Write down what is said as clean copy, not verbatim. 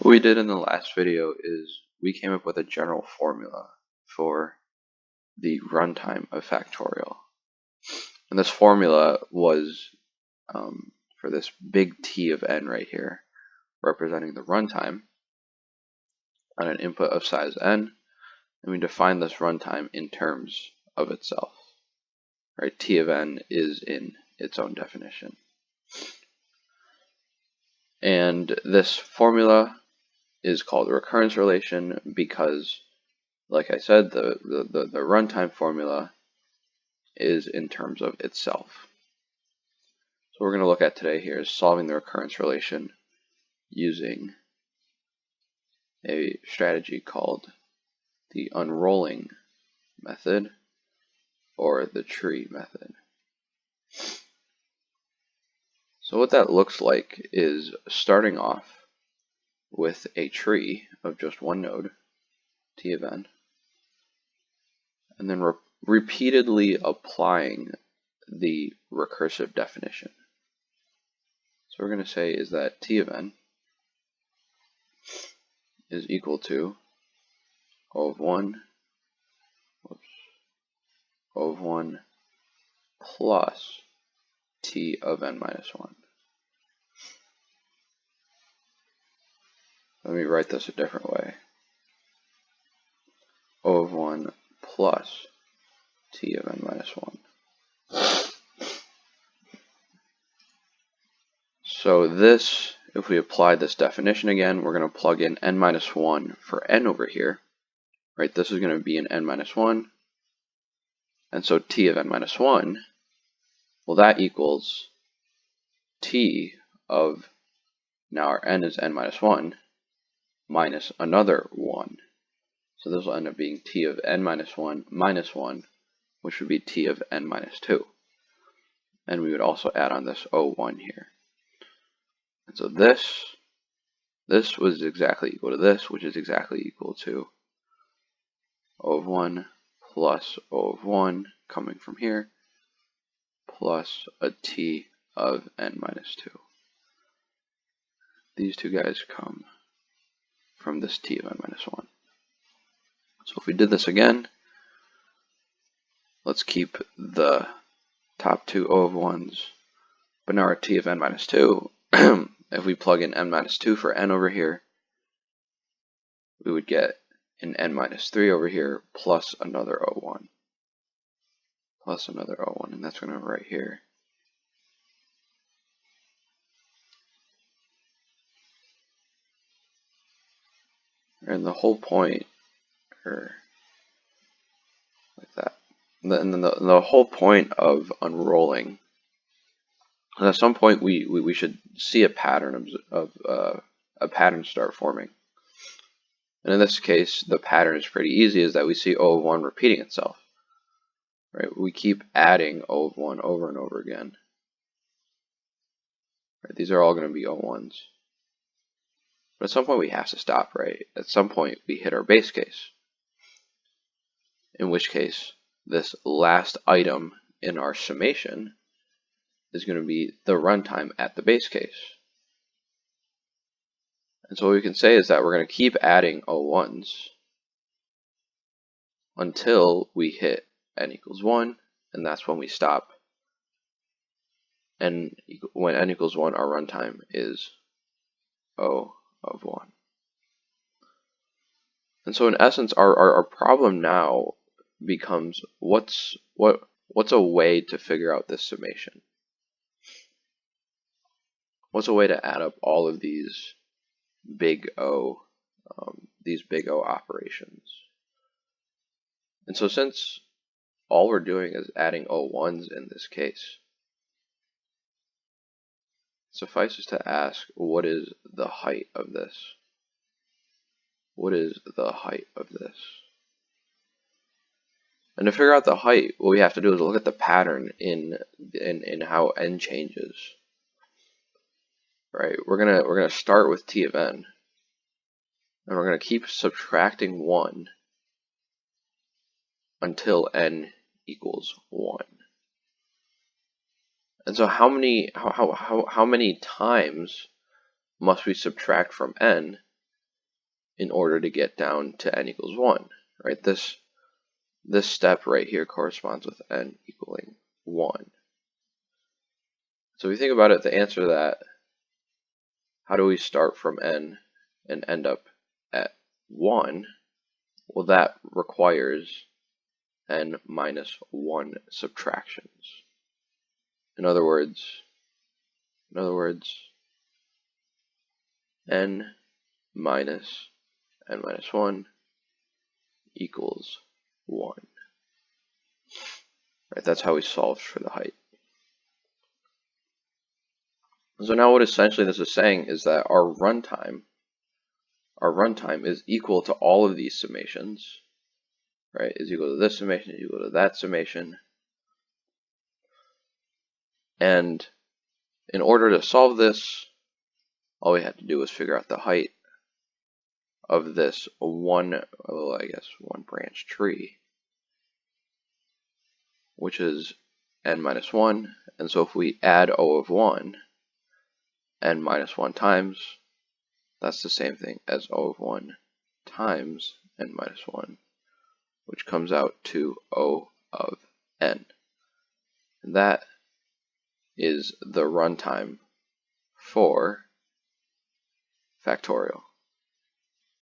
What we did in the last video is we came up with a general formula for the runtime of Factorial. And this formula was for this big T of n right here, representing the runtime on an input of size n, and we define this runtime in terms of itself. Right? T of n is in its own definition. And this formula is called the recurrence relation because, like I said, the runtime formula is in terms of itself. So what we're going to look at today here is solving the recurrence relation using a strategy called the unrolling method or the tree method. So what that looks like is starting off with a tree of just one node, T of n, and then repeatedly applying the recursive definition. So what we're going to say is that T of n is equal to O of 1, O of 1 plus T of n minus 1. Let me write this a different way. O of 1 plus T of n minus 1. So this, if we apply this definition again, we're going to plug in n minus 1 for n over here. Right, this is going to be an n minus 1. And so T of n minus 1, well, that equals T of, now our n is n minus 1, minus another 1. So this will end up being T of n minus 1 minus 1, which would be T of n minus 2. And we would also add on this O1 here. And so this was exactly equal to this, which is exactly equal to O of 1 plus O of 1 coming from here, plus a T of n minus 2. These two guys come from this T of n minus 1. So if we did this again, let's keep the top two O of 1s, but now our T of n minus 2, if we plug in n minus 2 for n over here, we would get an n minus 3 over here plus another O1. Plus another O1, and that's going to be right here. And the whole point, or like that, and then the whole point of unrolling, and at some point we should see a pattern of a pattern start forming. And in this case, the pattern is pretty easy, is that we see O of 1 repeating itself. Right? We keep adding O of 1 over and over again. Right? These are all going to be O1s. But at some point we have to stop, right? At some point we hit our base case. In which case, this last item in our summation is going to be the runtime at the base case. And so what we can say is that we're going to keep adding O1s until we hit n equals 1, and that's when we stop. And when n equals 1, our runtime is O of 1. And so in essence, our problem now becomes what's a way to figure out this summation? What's a way to add up all of these big O operations? And so since all we're doing is adding O1s in this case, suffices to ask, what is the height of this? What is the height of this? And to figure out the height, what we have to do is look at the pattern in how n changes. Right? We're gonna start with T of n, and we're gonna keep subtracting 1 until n equals 1. And so how many times must we subtract from n in order to get down to n equals 1, right? This step right here corresponds with n equaling 1. So if you think about it, the answer to that, how do we start from n and end up at 1? Well, that requires n minus 1 subtractions. In other words, n minus 1 equals 1. Right, that's how we solved for the height. So now what essentially this is saying is that our runtime is equal to all of these summations, right? Is equal to this summation, is equal to that summation. And in order to solve this, all we had to do was figure out the height of this one branch tree, which is n minus 1. And so if we add O of 1, n minus 1 times, that's the same thing as O of 1 times n minus 1, which comes out to O of n. And that is the runtime for Factorial.